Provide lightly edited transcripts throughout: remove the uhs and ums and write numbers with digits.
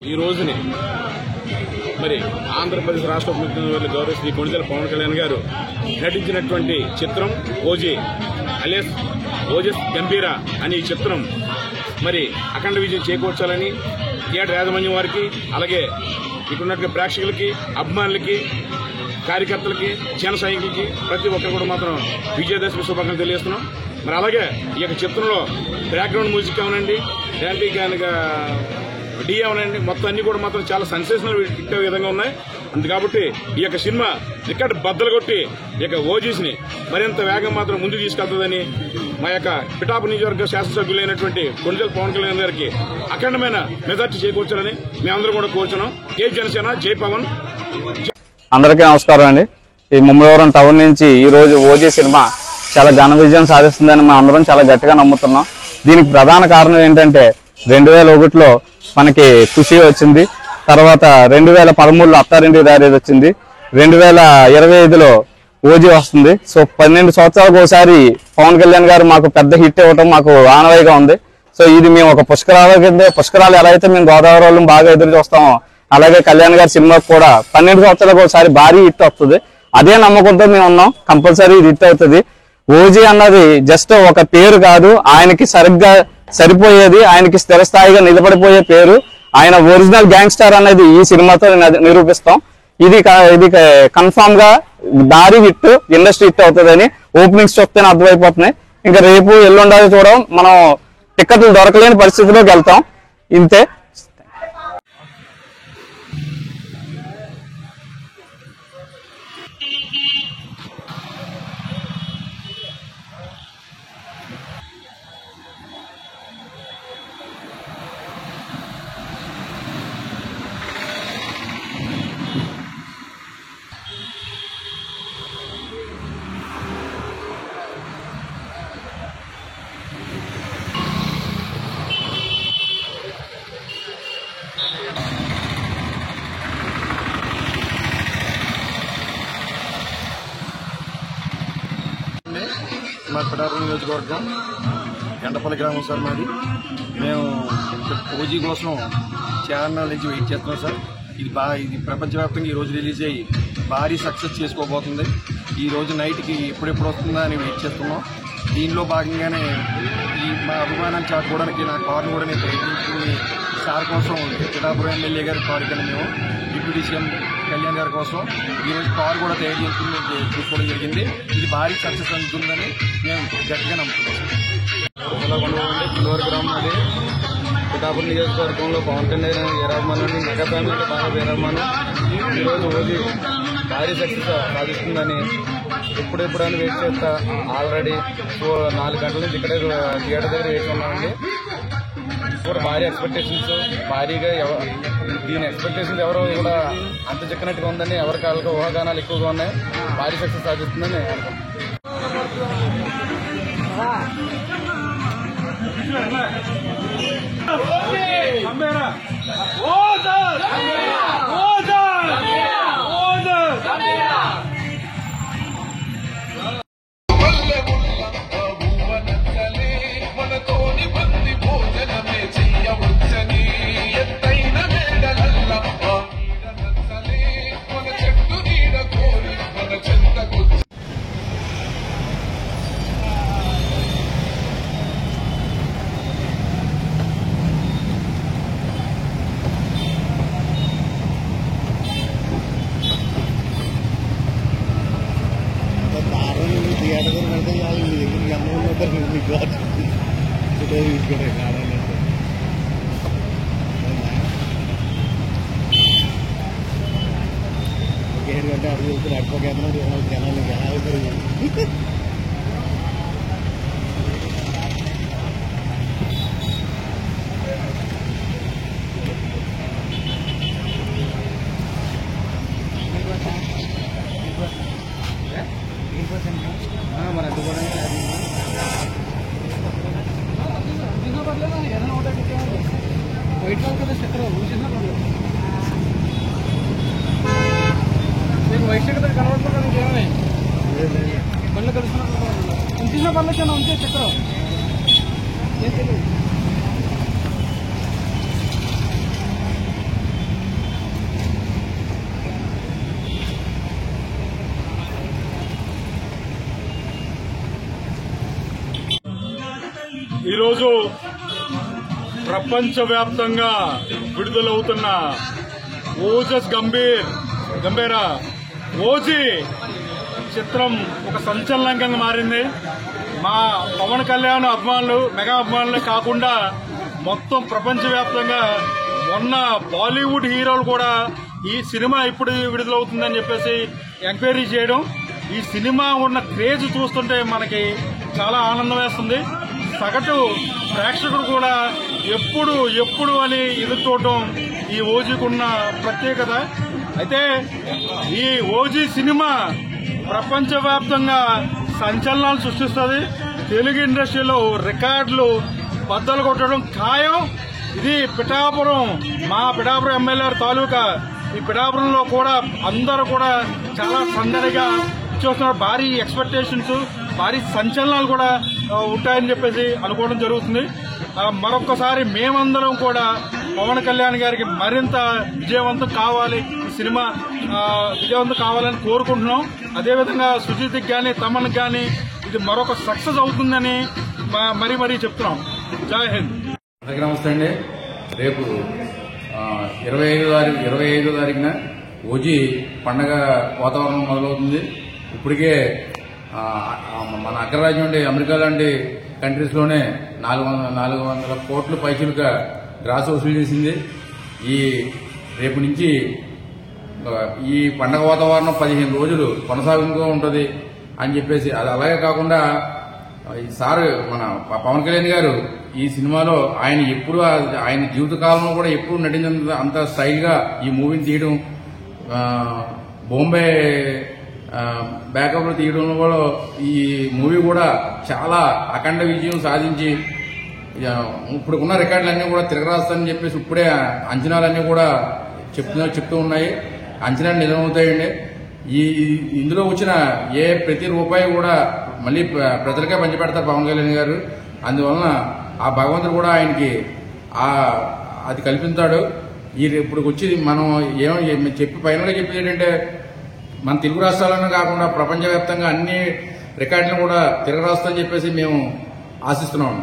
ఈ రోజుని మరి ఆంధ్రప్రదేశ్ రాష్ట్ర ముఖ్యమంత్రి గౌరవ శ్రీ కొణిదెల పవన్ కళ్యాణ్ గారు నటించినటువంటి చిత్రం ఓజీ అలియాస్ ఓజస్ గంభీరా అనే ఈ చిత్రం మరి అఖండ విజయం చేకూర్చాలని థియేటర్ యాజమాన్యం వారికి, అలాగే ఇక్కడున్నటువంటి ప్రేక్షకులకి, అభిమానులకి, కార్యకర్తలకి, జన సైనికులకి ప్రతి ఒక్కరు కూడా మాత్రం విజయదశమి శుభాకాంక్షలు తెలియజేస్తున్నాం. మరి అలాగే ఈ యొక్క చిత్రంలో బ్యాక్గ్రౌండ్ మ్యూజిక్ అవనండి, డాంటీ కనుక డీ అవనండి, మొత్తం అన్ని కూడా మాత్రం చాలా సెన్సేషనల్ హిట్ విధంగా ఉన్నాయి. కాబట్టి ఈ యొక్క సినిమా రికార్డు బద్దలు కొట్టి ఈ యొక్క ఓజీస్ని మరింత వేగం మాత్రం ముందుకు తీసుకెళ్తుందని మా యొక్క పిఠాపురం నియోజకవర్గ శాసనసభ్యులైనటువంటి కొణిదెల పవన్ కళ్యాణ్ గారికి అఖండమైన మెజార్టీ చేకూర్చాలని మేమందరం కూడా కోరుచున్నాం. జై జనసేన, జై పవన్. అందరికీ నమస్కారం అండి. ఈ ముమ్మడివరం టౌన్ నుంచి ఈ రోజు ఓజీ సినిమా చాలా ఘన విజయం సాధిస్తుందని మేము అందరం చాలా గట్టిగా నమ్ముతున్నాం. దీనికి ప్రధాన కారణం ఏంటంటే 2001లో మనకి ఖుషి వచ్చింది, తర్వాత 2013లో అత్తారింటి దారి వచ్చింది, 2025లో ఓజీ వస్తుంది. సో 12 సంవత్సరాలకు ఒకసారి పవన్ కళ్యాణ్ గారు మాకు పెద్ద హిట్ ఇవ్వటం మాకు ఆనవాయిగా ఉంది. సో ఇది మేము ఒక పుష్కరాలు ఎలా అయితే మేము గోదావరి వాళ్ళని బాగా ఎదురు చూస్తామో అలాగే కళ్యాణ్ గారి సినిమాకు కూడా 12 సంవత్సరాలకు ఒకసారి భారీ హిట్ వస్తుంది. అదే నమ్మకంతో మేము ఉన్నాం, కంపల్సరీ హిట్ అవుతుంది. ఓజీ అన్నది జస్ట్ ఒక పేరు కాదు, ఆయనకి సరిగ్గా సరిపోయేది, ఆయనకి స్థిరస్థాయిగా నిలబడిపోయే పేరు. ఆయన ఒరిజినల్ గ్యాంగ్స్టర్ అనేది ఈ సినిమాతో నిరూపిస్తాం. ఇది కన్ఫామ్ గా భారీ హిట్, ఇండస్ట్రీ హిట్ అవుతుందని ఓపెనింగ్స్ చూస్తేనే అర్థమైపోతున్నాయి. ఇంకా రేపు ఎల్లుండాలి చూడడం, మనం టికెట్లు దొరకలేని పరిస్థితిలోకి వెళ్తాం. ఇంతే. మా పిఠాపురం నియోజకవర్గం ఎండపల్లి గ్రామం సార్ మాది. మేము ఓజీ కోసం చాలా నాళ్ళ నుంచి వెయిట్ చేస్తున్నాం సార్. ఇది ప్రపంచవ్యాప్తంగా ఈ రోజు రిలీజ్ అయ్యి భారీ సక్సెస్ చేసుకోబోతుంది. ఈ రోజు నైట్కి ఎప్పుడెప్పుడు వస్తుందా అని వెయిట్ చేస్తున్నాం. దీనిలో భాగంగానే మా అభిమానాన్ని చాటుకోవడానికి నా కారును కూడా నేను ప్రయత్నించుకుని సార్ కోసం పిఠాపురం ఎమ్మెల్యే గారి కారు కానీ మేము డిప్యూటీ సీఎం కళ్యాణ్ గారి కోసం ఈరోజు కారు కూడా తయారు చేసుకుని చూసుకోవడం జరిగింది. ఇది భారీ సక్సెస్ అందుతుందని మేము గట్టిగా నమ్ముతున్నాం. పులివరి గ్రామం అది పిఠాపురం నియోజకవర్గంలో పవన్ కళ్యాణ్ వీరాభిమానం, మెగా ఫ్యామిలీ బాగా వీరాభిమానం. ఈరోజు ఓజీ భారీ సక్సెస్ సాధిస్తుందని ఎప్పుడెప్పుడని వెయిట్ చేస్తా. ఆల్రెడీ 4 గంటల నుంచి ఇక్కడే థియేటర్ దగ్గర వేసి ఉన్నామండి. కూడా భారీ ఎక్స్పెక్టేషన్స్, భారీగా దీని ఎక్స్పెక్టేషన్స్ ఎవరు కూడా అంత చిక్కనట్టుగా ఉందని ఎవరికి వాళ్ళకి ఊహాగానాలు ఎక్కువగా ఉన్నాయి. భారీ సక్సెస్ సాధిస్తుందని గంటే అడుగు వెళ్తే అడ్డుకోకేతనం జనాలు వైట్ కలర్ కదా చక్రం నేను వైట్ చక్రం కనబడుతున్నాను ఇంకేమే బండ్లు కలుస్తున్నట్టు ఉంచిన బండ్లకైనా ఉంటే చక్రం ఏం తెలియదు. ఈరోజు ప్రపంచవ్యాప్తంగా విడుదలవుతున్న ఓజస్ గంభీరా ఓజీ చిత్రం ఒక సంచలనంగా మారింది. మా పవన్ కళ్యాణ్ అభిమానులు మెగా అభిమానులే కాకుండా మొత్తం ప్రపంచవ్యాప్తంగా మొన్న బాలీవుడ్ హీరోలు కూడా ఈ సినిమా ఎప్పుడు విడుదలవుతుందని చెప్పేసి ఎంక్వైరీ చేయడం, ఈ సినిమా ఉన్న క్రేజ్ చూస్తుంటే మనకి చాలా ఆనందం వేస్తుంది. సగటు ప్రేక్షకుడు కూడా ఎప్పుడు అని ఎదురు చూడటం ఈ ఓజీకున్న ప్రత్యేకత. అయితే ఈ ఓజీ సినిమా ప్రపంచవ్యాప్తంగా సంచలనాలు సృష్టిస్తుంది. తెలుగు ఇండస్ట్రీలో రికార్డులు బద్దలు కొట్టడం ఖాయం. ఇది పిఠాపురం, మా పిఠాపురం ఎమ్మెల్యే తాలూకా. ఈ పిఠాపురంలో కూడా అందరూ కూడా చాలా సందడిగా చూస్తున్నారు. భారీ ఎక్స్పెక్టేషన్స్, భారీ సంచలనాలు కూడా ఉంటాయని చెప్పేసి అనుకోవడం జరుగుతుంది. మరొక్కసారి మేమందరం కూడా పవన్ కళ్యాణ్ గారికి మరింత విజయవంతం కావాలి, ఈ సినిమా విజయవంతం కావాలని కోరుకుంటున్నాం. అదేవిధంగా సుజిత్కి కానీ తమన్కి కానీ ఇది మరొక సక్సెస్ అవుతుందని మరీ చెప్తున్నాం. జై హింద్. అందరికీ నమస్తే అండి. రేపు 25వ తారీఖున ఓజీ పండగ వాతావరణం మొదలవుతుంది. ఇప్పటికే మన అగ్రరాజ్యం అంటే అమెరికా లాంటి కంట్రీస్లోనే 400 కోట్ల పైసలుగా గ్రాస్ వసూలు చేసింది. ఈ రేపు నుంచి ఈ పండగ వాతావరణం 15 రోజులు కొనసాగుతూ ఉంటుంది అని చెప్పేసి, అది అలాగే కాకుండా ఈసారి మన పవన్ కళ్యాణ్ గారు ఈ సినిమాలో ఆయన జీవితకాలంలో కూడా ఎప్పుడు నటించినంత అంత స్టైల్గా ఈ మూవీని తీయడం, బాంబే బ్యాకప్ లో తీయడంలో కూడా ఈ మూవీ కూడా చాలా అఖండ విజయం సాధించి ఇప్పుడున్న రికార్డులన్నీ కూడా తిరగరాస్తానని చెప్పేసి ఇప్పుడే అంచనాలన్నీ కూడా చెప్తూ ఉన్నాయి. అంచనాలు నిజమవుతాయండి. ఇందులో వచ్చిన ప్రతి రూపాయి కూడా మళ్ళీ ప్రజలకే పంచిపెడతారు పవన్ కళ్యాణ్ గారు. అందువలన ఆ భగవంతుడు కూడా ఆయనకి అది కల్పిస్తాడు. ఇప్పుడు వచ్చి మనం ఫైనల్గా చెప్పేది ఏంటంటే, మన తెలుగు రాష్ట్రాలను కాకుండా ప్రపంచవ్యాప్తంగా అన్ని రికార్డులను కూడా తిరగరాస్తామని చెప్పేసి మేము ఆశిస్తున్నాం.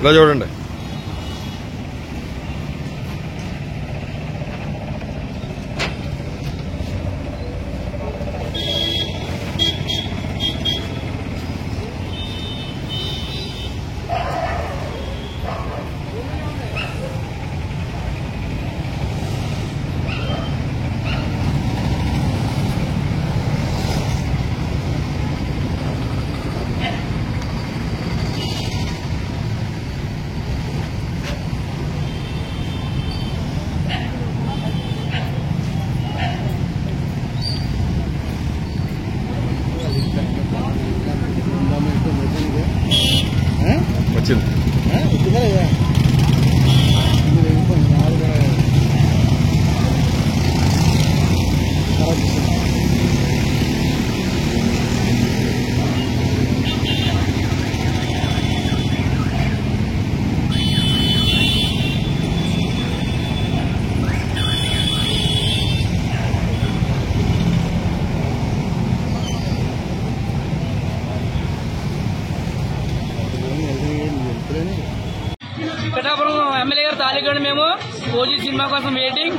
ఇలా చూడండి. వచ్చింది. ఖాళీగా మేము ఓజీ సినిమా కోసం వెయిటింగ్.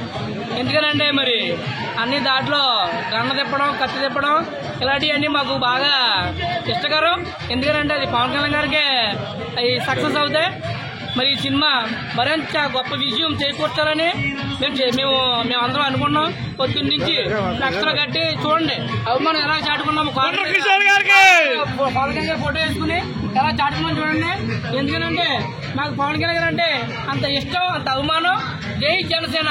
ఎందుకనంటే మరి అన్ని దాంట్లో గన్న తిప్పడం, కత్తి తిప్పడం ఇలాంటివన్నీ మాకు బాగా ఇష్టకరం. ఎందుకంటే అది పవన్ కళ్యాణ్ గారికి అవి సక్సెస్ అవుతాయి. మరి ఈ సినిమా మరింత గొప్ప విజయం చేకూర్చాలని మేమందరం అనుకున్నాం. పొద్దున్న నుంచి లక్షలు కట్టి చూడండి అభిమానం ఎలా చాటుకున్నాము. పవన్ కళ్యాణ్ గారి ఫోటో వేసుకుని ఎలా చాటుకున్నాం చూడండి. ఎందుకంటే నాకు పవన్ కళ్యాణ్ గారు అంటే అంత ఇష్టం, అంత అభిమానం. జై జనసేన.